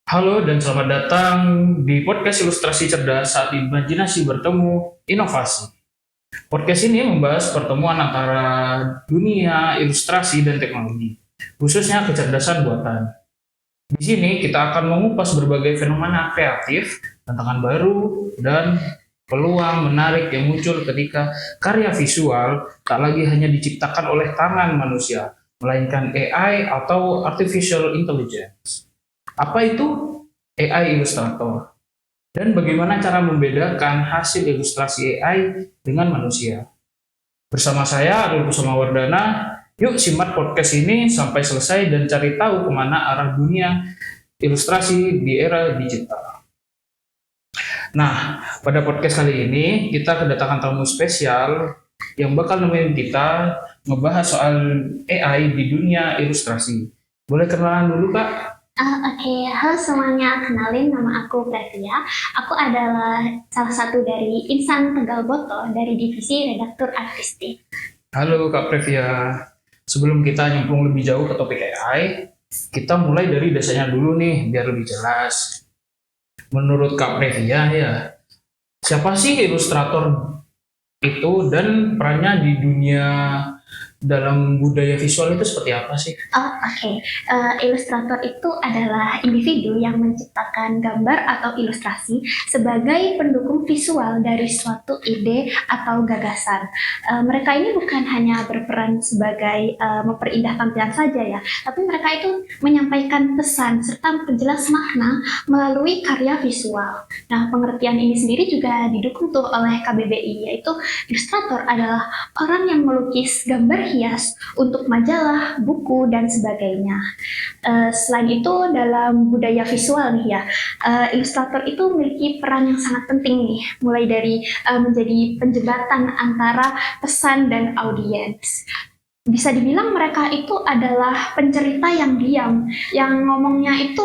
Halo dan selamat datang di podcast Ilustrasi Cerdas saat imajinasi bertemu inovasi. Podcast ini membahas pertemuan antara dunia ilustrasi dan teknologi, khususnya kecerdasan buatan. Di sini kita akan mengupas berbagai fenomena kreatif, tantangan baru, dan peluang menarik yang muncul ketika karya visual tak lagi hanya diciptakan oleh tangan manusia, melainkan AI atau Artificial Intelligence. Apa itu AI Illustrator? Dan bagaimana cara membedakan hasil ilustrasi AI dengan manusia? Bersama saya, Arul Kusuma Wardana, yuk simak podcast ini sampai selesai dan cari tahu kemana arah dunia ilustrasi di era digital. Nah, pada podcast kali ini kita kedatangan tamu spesial yang bakal nemenin kita ngebahas soal AI di dunia ilustrasi. Boleh kenalan dulu, Kak? Oke, halo semuanya. Kenalin, nama aku Previa. Aku adalah salah satu dari insan Tegal Boto dari divisi redaktur artistik. Halo Kak Previa. Sebelum kita nyemplung lebih jauh ke topik AI, kita mulai dari dasarnya dulu nih, biar lebih jelas. Menurut Kak Previa ya, siapa sih ilustrator itu dan perannya di dunia dalam budaya visual itu seperti apa sih? Oke. Ilustrator itu adalah individu yang menciptakan gambar atau ilustrasi sebagai pendukung visual dari suatu ide atau gagasan. Mereka ini bukan hanya berperan sebagai memperindah tampilan saja ya, tapi mereka itu menyampaikan pesan serta penjelas makna melalui karya visual. Nah, pengertian ini sendiri juga didukung tuh oleh KBBI, yaitu ilustrator adalah orang yang melukis gambar hias untuk majalah, buku, dan sebagainya. Selain itu, dalam budaya visual nih ya, ilustrator itu memiliki peran yang sangat penting nih, mulai dari menjadi penjembatan antara pesan dan audiens. Bisa dibilang mereka itu adalah pencerita yang diam, yang ngomongnya itu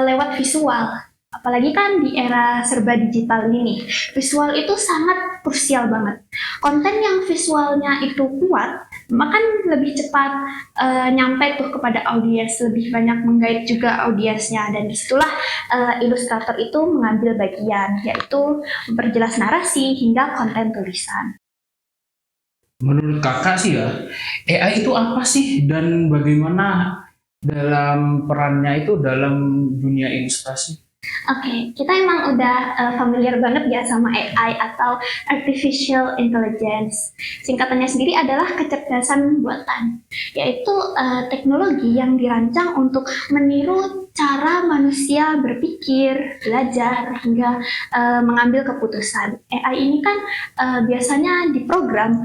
lewat visual. Apalagi kan di era serba digital ini, visual itu sangat krusial banget. Konten yang visualnya itu kuat, maka lebih cepat nyampe tuh kepada audiens, lebih banyak menggait juga audiensnya, dan disitulah ilustrator itu mengambil bagian, yaitu memperjelas narasi hingga konten tulisan. Menurut kakak sih ya, AI itu apa sih dan bagaimana dalam perannya itu dalam dunia ilustrasi? Oke, kita emang udah familiar banget ya sama AI atau Artificial Intelligence. Singkatannya sendiri adalah kecerdasan buatan, yaitu teknologi yang dirancang untuk meniru cara manusia berpikir, belajar, hingga mengambil keputusan. AI ini kan biasanya diprogram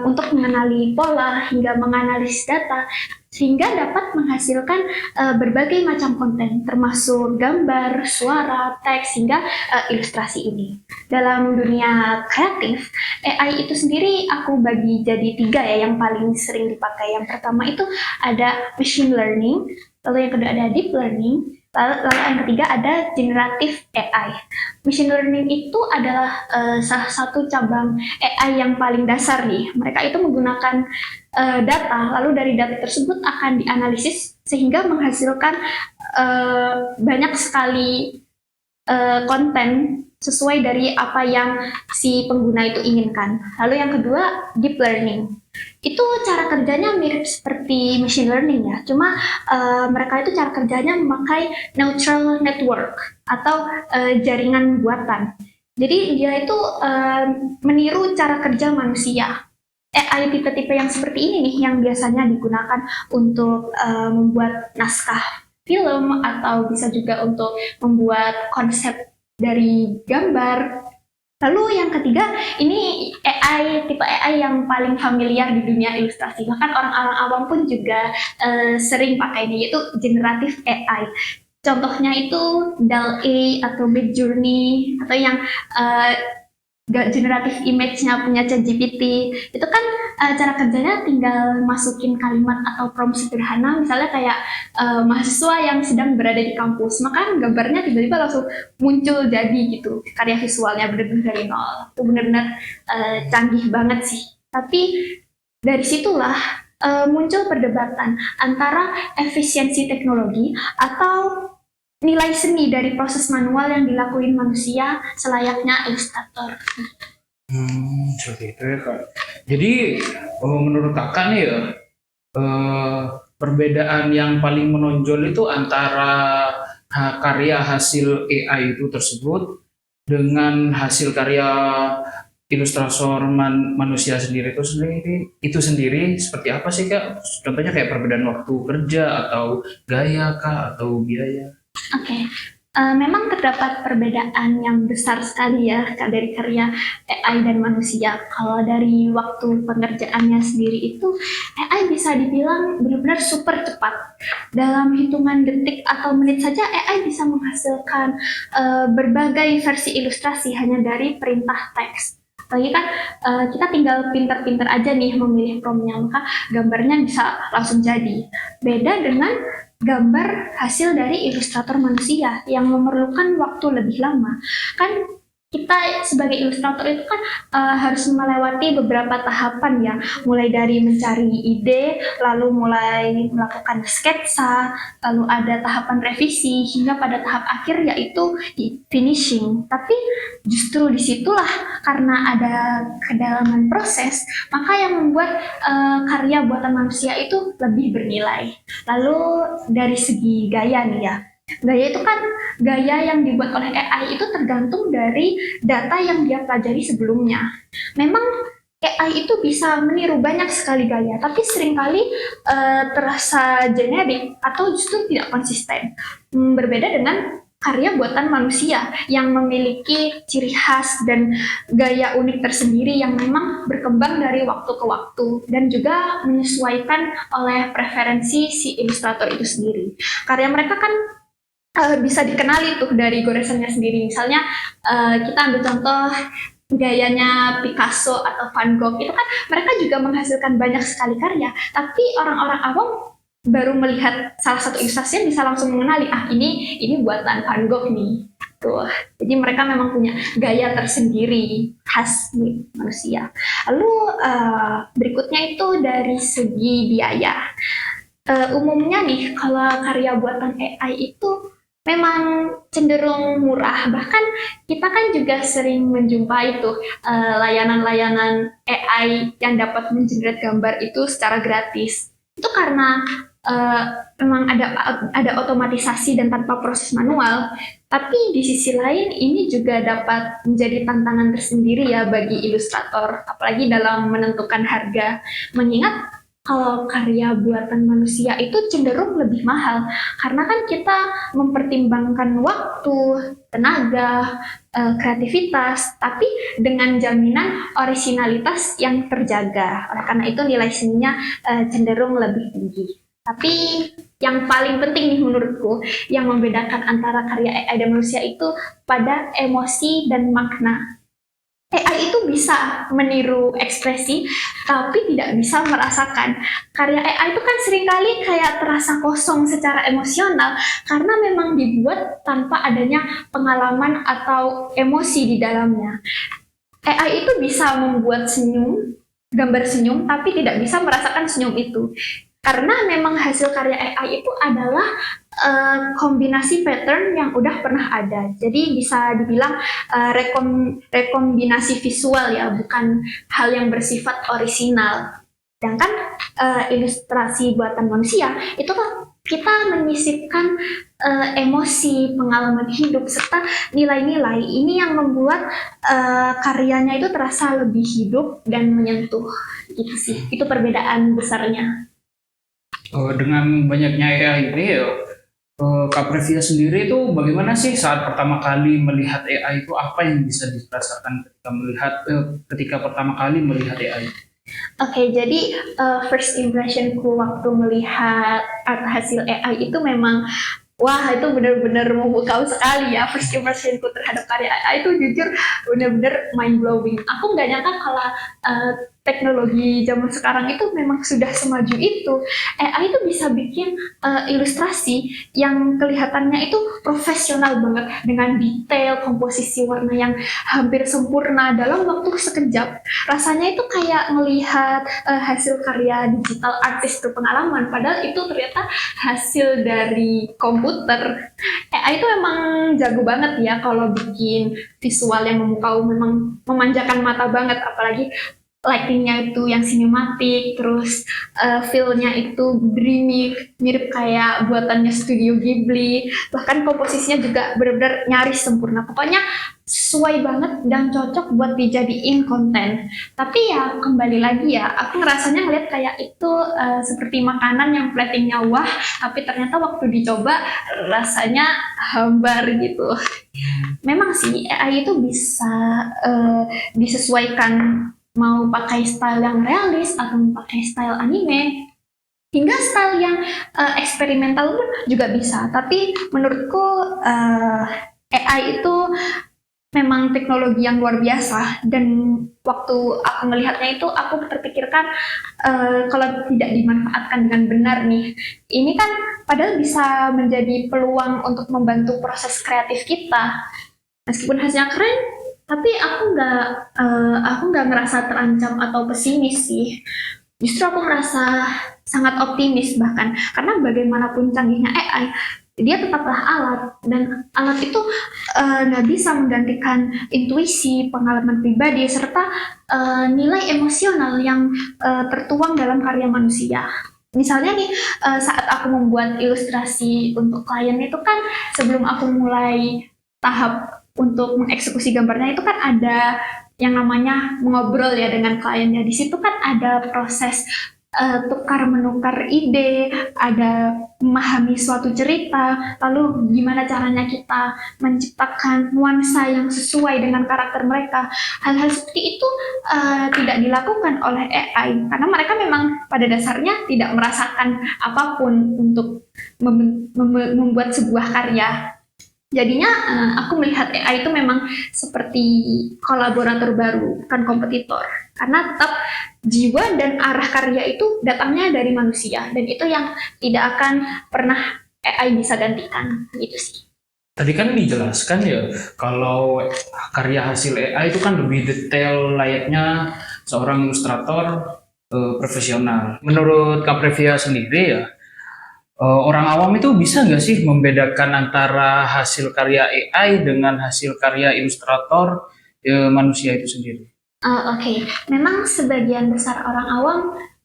untuk mengenali pola hingga menganalisis data sehingga dapat menghasilkan berbagai macam konten termasuk gambar, suara, teks hingga ilustrasi ini. Dalam dunia kreatif, AI itu sendiri aku bagi jadi tiga ya yang paling sering dipakai. Yang pertama itu ada machine learning, lalu yang kedua ada deep learning, lalu yang ketiga ada generative AI. Machine learning itu adalah salah satu cabang AI yang paling dasar nih. Mereka itu menggunakan data, lalu dari data tersebut akan dianalisis sehingga menghasilkan banyak sekali konten sesuai dari apa yang si pengguna itu inginkan. Lalu yang kedua, deep learning. Itu cara kerjanya mirip seperti machine learning ya, cuma mereka itu cara kerjanya memakai neural network atau jaringan buatan. Jadi dia itu meniru cara kerja manusia. AI tipe-tipe yang seperti ini nih yang biasanya digunakan untuk membuat naskah film atau bisa juga untuk membuat konsep dari gambar. Lalu yang ketiga, ini tipe AI yang paling familiar di dunia ilustrasi. Bahkan orang-orang awam pun juga sering pakai ini, yaitu generatif AI. Contohnya itu DALL-E atau Midjourney atau yang uh, generatif image-nya punya ChatGPT. Itu kan cara kerjanya tinggal masukin kalimat atau prompt sederhana, misalnya kayak mahasiswa yang sedang berada di kampus, maka gambarnya tiba-tiba langsung muncul jadi gitu, karya visualnya benar-benar dari nol. Itu benar-benar canggih banget sih. Tapi dari situlah muncul perdebatan antara efisiensi teknologi atau nilai seni dari proses manual yang dilakuin manusia selayaknya ilustrator. Seperti itu ya Kak. Jadi menurut Kakak nih ya, perbedaan yang paling menonjol itu antara karya hasil AI itu tersebut dengan hasil karya ilustrator manusia sendiri itu sendiri seperti apa sih Kak? Contohnya kayak perbedaan waktu kerja atau gaya Kak atau biaya. Oke, memang terdapat perbedaan yang besar sekali ya Kak, dari karya AI dan manusia. Kalau dari waktu pengerjaannya sendiri itu, AI bisa dibilang benar-benar super cepat. Dalam hitungan detik atau menit saja, AI bisa menghasilkan berbagai versi ilustrasi hanya dari perintah teks. Apalagi kan kita tinggal pinter-pinter aja nih memilih promptnya, maka gambarnya bisa langsung jadi. Beda dengan gambar hasil dari ilustrator manusia yang memerlukan waktu lebih lama. Kan kita sebagai ilustrator itu kan harus melewati beberapa tahapan ya, mulai dari mencari ide, lalu mulai melakukan sketsa, lalu ada tahapan revisi, hingga pada tahap akhir yaitu finishing. Tapi justru disitulah karena ada kedalaman proses, maka yang membuat karya buatan manusia itu lebih bernilai. Lalu dari segi gaya nih ya, gaya itu kan gaya yang dibuat oleh AI itu tergantung dari data yang dia pelajari sebelumnya. Memang AI itu bisa meniru banyak sekali gaya, tapi seringkali terasa generik atau justru tidak konsisten. Berbeda dengan karya buatan manusia yang memiliki ciri khas dan gaya unik tersendiri yang memang berkembang dari waktu ke waktu dan juga menyesuaikan oleh preferensi si ilustrator itu sendiri. Karya mereka kan bisa dikenali tuh dari goresannya sendiri. Misalnya kita ambil contoh gayanya Picasso atau Van Gogh, itu kan mereka juga menghasilkan banyak sekali karya, tapi orang-orang awam baru melihat salah satu ilustrasinya bisa langsung mengenali, ini buatan Van Gogh nih. Tuh. Jadi mereka memang punya gaya tersendiri khas manusia. Lalu berikutnya itu dari segi biaya. Umumnya nih kalau karya buatan AI itu memang cenderung murah. Bahkan kita kan juga sering menjumpai tuh layanan-layanan AI yang dapat mengenerate gambar itu secara gratis. Itu karena memang ada otomatisasi dan tanpa proses manual. Tapi di sisi lain ini juga dapat menjadi tantangan tersendiri ya bagi ilustrator, apalagi dalam menentukan harga. Mengingat kalau karya buatan manusia itu cenderung lebih mahal, karena kan kita mempertimbangkan waktu, tenaga, kreativitas, tapi dengan jaminan orisinalitas yang terjaga. Oleh karena itu nilai seninya cenderung lebih tinggi. Tapi yang paling penting nih menurutku, yang membedakan antara karya AI dan manusia itu pada emosi dan makna. AI itu bisa meniru ekspresi, tapi tidak bisa merasakan. Karya AI itu kan seringkali kayak terasa kosong secara emosional, karena memang dibuat tanpa adanya pengalaman atau emosi di dalamnya. AI itu bisa membuat senyum, gambar senyum, tapi tidak bisa merasakan senyum itu. Karena memang hasil karya AI itu adalah kombinasi pattern yang udah pernah ada. Jadi bisa dibilang rekombinasi visual ya, bukan hal yang bersifat orisinal. Sedangkan ilustrasi buatan manusia itu kan kita menyisipkan emosi, pengalaman hidup, serta nilai-nilai. Ini yang membuat karyanya itu terasa lebih hidup dan menyentuh. Gitu sih, itu perbedaan besarnya. Dengan banyaknya AI ini ya, Kak Previa sendiri itu bagaimana sih saat pertama kali melihat AI itu, apa yang bisa dirasakan ketika pertama kali melihat AI? Oke, jadi first impressionku waktu melihat hasil AI itu memang wah, itu benar-benar memukau sekali ya. First impressionku terhadap karya AI itu jujur benar-benar mind blowing. Aku nggak nyangka kalau teknologi zaman sekarang itu memang sudah semaju itu. AI itu bisa bikin ilustrasi yang kelihatannya itu profesional banget dengan detail, komposisi warna yang hampir sempurna dalam waktu sekejap. Rasanya itu kayak melihat hasil karya digital artis berpengalaman, padahal itu ternyata hasil dari komputer. AI itu memang jago banget ya kalau bikin visual yang memukau, memang memanjakan mata banget, apalagi lightingnya itu yang sinematik, terus feel-nya itu dreamy, mirip kayak buatannya Studio Ghibli, bahkan komposisinya juga benar-benar nyaris sempurna. Pokoknya sesuai banget dan cocok buat dijadiin konten. Tapi ya kembali lagi ya, aku ngerasanya ngeliat kayak itu seperti makanan yang platingnya wah, tapi ternyata waktu dicoba rasanya hambar gitu. Memang sih AI itu bisa disesuaikan, mau pakai style yang realis atau pakai style anime, hingga style yang eksperimental pun juga bisa. Tapi menurutku AI itu memang teknologi yang luar biasa, dan waktu aku melihatnya itu aku terpikirkan kalau tidak dimanfaatkan dengan benar nih, ini kan padahal bisa menjadi peluang untuk membantu proses kreatif kita. Meskipun hasilnya keren, tapi aku nggak ngerasa terancam atau pesimis sih. Justru aku merasa sangat optimis bahkan, karena bagaimanapun canggihnya AI, dia tetaplah alat, dan alat itu nggak bisa menggantikan intuisi, pengalaman pribadi, serta nilai emosional yang tertuang dalam karya manusia. Misalnya nih, saat aku membuat ilustrasi untuk klien itu kan, sebelum aku mulai tahap untuk mengeksekusi gambarnya itu kan ada yang namanya mengobrol ya dengan kliennya. Di situ kan ada proses tukar menukar ide, ada memahami suatu cerita, lalu gimana caranya kita menciptakan nuansa yang sesuai dengan karakter mereka. Hal-hal seperti itu tidak dilakukan oleh AI karena mereka memang pada dasarnya tidak merasakan apapun untuk membuat sebuah karya. Jadinya aku melihat AI itu memang seperti kolaborator baru, bukan kompetitor. Karena tetap jiwa dan arah karya itu datangnya dari manusia, dan itu yang tidak akan pernah AI bisa gantikan, gitu sih. Tadi kan dijelaskan ya, kalau karya hasil AI itu kan lebih detail layaknya seorang ilustrator profesional. Menurut Kak Previa sendiri ya, orang awam itu bisa nggak sih membedakan antara hasil karya AI dengan hasil karya ilustrator manusia itu sendiri? Oke. Memang sebagian besar orang awam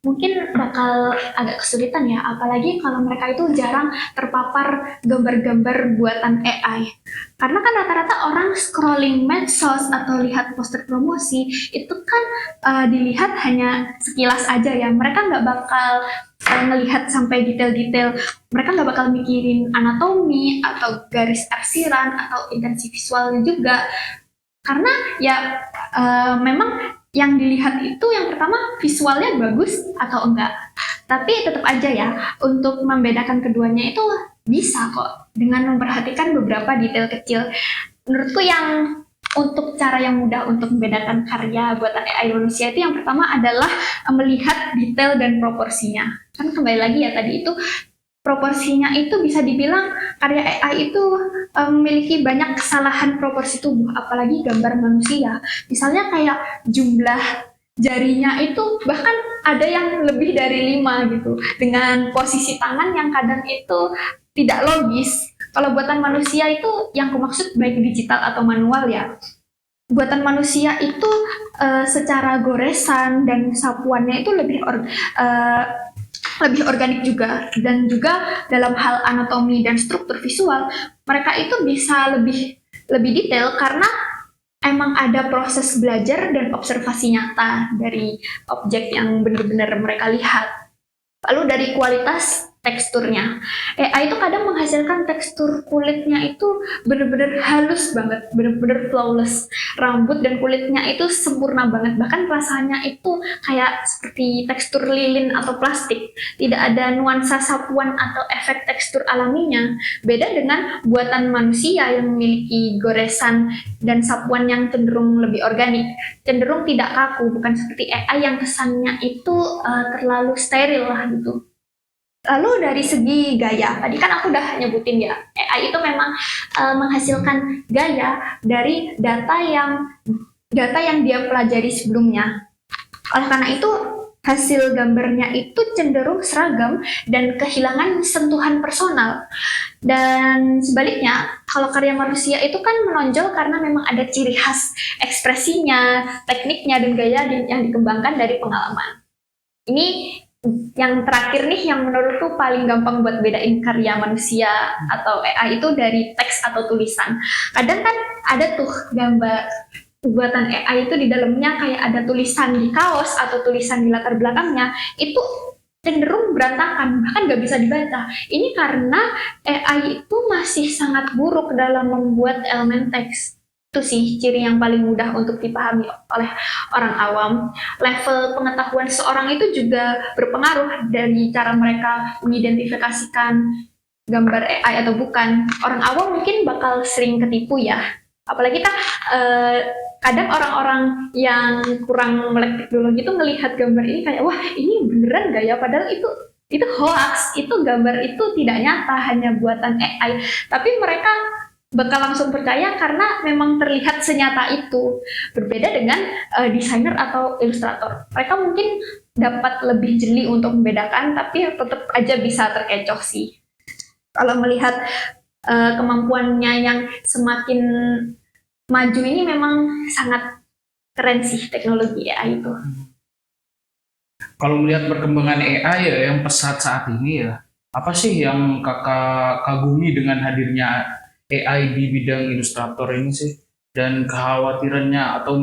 mungkin bakal agak kesulitan ya, apalagi kalau mereka itu jarang terpapar gambar-gambar buatan AI. Karena kan rata-rata orang scrolling medsos atau lihat poster promosi itu kan dilihat hanya sekilas aja ya. Mereka nggak bakal ngelihat sampai detail-detail. Mereka nggak bakal mikirin anatomi atau garis arsiran atau intensi visualnya juga. Karena ya memang yang dilihat itu yang pertama visualnya bagus atau enggak. Tapi tetap aja ya, untuk membedakan keduanya itu bisa kok dengan memperhatikan beberapa detail kecil. Menurutku yang untuk cara yang mudah untuk membedakan karya buatan AI manusia itu yang pertama adalah melihat detail dan proporsinya. Kan kembali lagi ya tadi itu, proporsinya itu bisa dibilang karya AI itu memiliki banyak kesalahan proporsi tubuh, apalagi gambar manusia. Misalnya kayak jumlah jarinya itu bahkan ada yang lebih dari 5 gitu, dengan posisi tangan yang kadang itu tidak logis. Kalau buatan manusia itu yang aku maksud baik digital atau manual ya. Buatan manusia itu secara goresan dan sapuannya itu lebih organik juga, dan juga dalam hal anatomi dan struktur visual mereka itu bisa lebih detail karena emang ada proses belajar dan observasi nyata dari objek yang benar-benar mereka lihat. Lalu dari kualitas teksturnya, AI itu kadang menghasilkan tekstur kulitnya itu benar-benar halus banget, benar-benar flawless. Rambut dan kulitnya itu sempurna banget, bahkan rasanya itu kayak seperti tekstur lilin atau plastik. Tidak ada nuansa sapuan atau efek tekstur alaminya. Beda dengan buatan manusia yang memiliki goresan dan sapuan yang cenderung lebih organik, cenderung tidak kaku, bukan seperti AI yang kesannya itu terlalu steril lah gitu. Lalu dari segi gaya, tadi kan aku udah nyebutin ya, AI itu memang menghasilkan gaya dari data yang dia pelajari sebelumnya. Oleh karena itu, hasil gambarnya itu cenderung seragam dan kehilangan sentuhan personal. Dan sebaliknya, kalau karya manusia itu kan menonjol karena memang ada ciri khas ekspresinya, tekniknya, dan gaya yang dikembangkan dari pengalaman. Ini yang terakhir nih yang menurutku paling gampang buat bedain karya manusia atau AI itu dari teks atau tulisan. Kadang kan ada tuh gambar buatan AI itu di dalamnya kayak ada tulisan di kaos atau tulisan di latar belakangnya, itu cenderung berantakan, bahkan nggak bisa dibaca. Ini karena AI itu masih sangat buruk dalam membuat elemen teks. Itu sih ciri yang paling mudah untuk dipahami oleh orang awam. Level pengetahuan seorang itu juga berpengaruh dari cara mereka mengidentifikasikan gambar AI atau bukan. Orang awam mungkin bakal sering ketipu ya. Apalagi kan kadang orang-orang yang kurang melek teknologi itu melihat gambar ini kayak, wah ini beneran gak ya? Padahal itu hoax, itu gambar itu tidak nyata, hanya buatan AI. Tapi mereka bakal langsung percaya karena memang terlihat senyata itu. Berbeda dengan desainer atau ilustrator. Mereka mungkin dapat lebih jeli untuk membedakan, tapi tetap aja bisa terkecoh sih. Kalau melihat kemampuannya yang semakin maju ini memang sangat keren sih teknologi AI itu. Kalau melihat perkembangan AI ya yang pesat saat ini ya, apa sih yang kakak kagumi dengan hadirnya AI di bidang ilustrator ini sih? Dan kekhawatirannya atau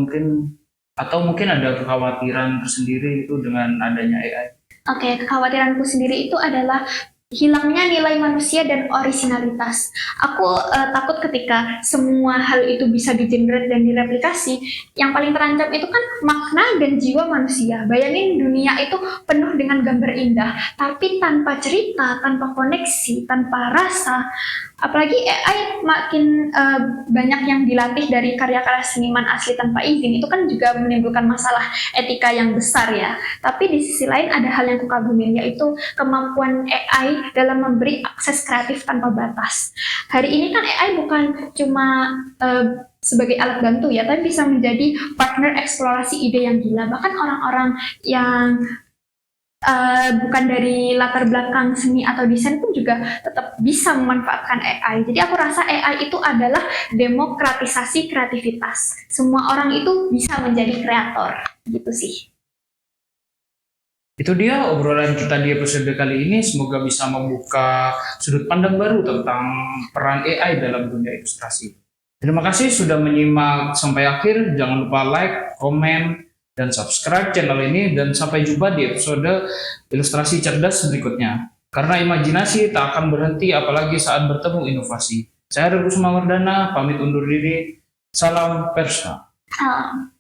mungkin ada kekhawatiran tersendiri itu dengan adanya AI? Oke, kekhawatiranku sendiri itu adalah hilangnya nilai manusia dan orisinalitas. Aku takut ketika semua hal itu bisa di-generate dan direplikasi, yang paling terancam itu kan makna dan jiwa manusia. Bayangin dunia itu penuh dengan gambar indah, tapi tanpa cerita, tanpa koneksi, tanpa rasa. Apalagi AI makin banyak yang dilatih dari karya-karya seniman asli tanpa izin, itu kan juga menimbulkan masalah etika yang besar ya. Tapi di sisi lain ada hal yang kukagumin, yaitu kemampuan AI dalam memberi akses kreatif tanpa batas. Hari ini kan AI bukan cuma sebagai alat bantu ya, tapi bisa menjadi partner eksplorasi ide yang gila. Bahkan orang-orang yang bukan dari latar belakang seni atau desain pun juga tetap bisa memanfaatkan AI. Jadi aku rasa AI itu adalah demokratisasi kreativitas. Semua orang itu bisa menjadi kreator, gitu sih. Itu dia obrolan kita di episode kali ini. Semoga bisa membuka sudut pandang baru tentang peran AI dalam dunia ilustrasi. Terima kasih sudah menyimak sampai akhir. Jangan lupa like, komen, dan subscribe channel ini. Dan sampai jumpa di episode ilustrasi cerdas berikutnya. Karena imajinasi tak akan berhenti apalagi saat bertemu inovasi. Saya Regu Sumawardana, pamit undur diri. Salam Persma. Salam.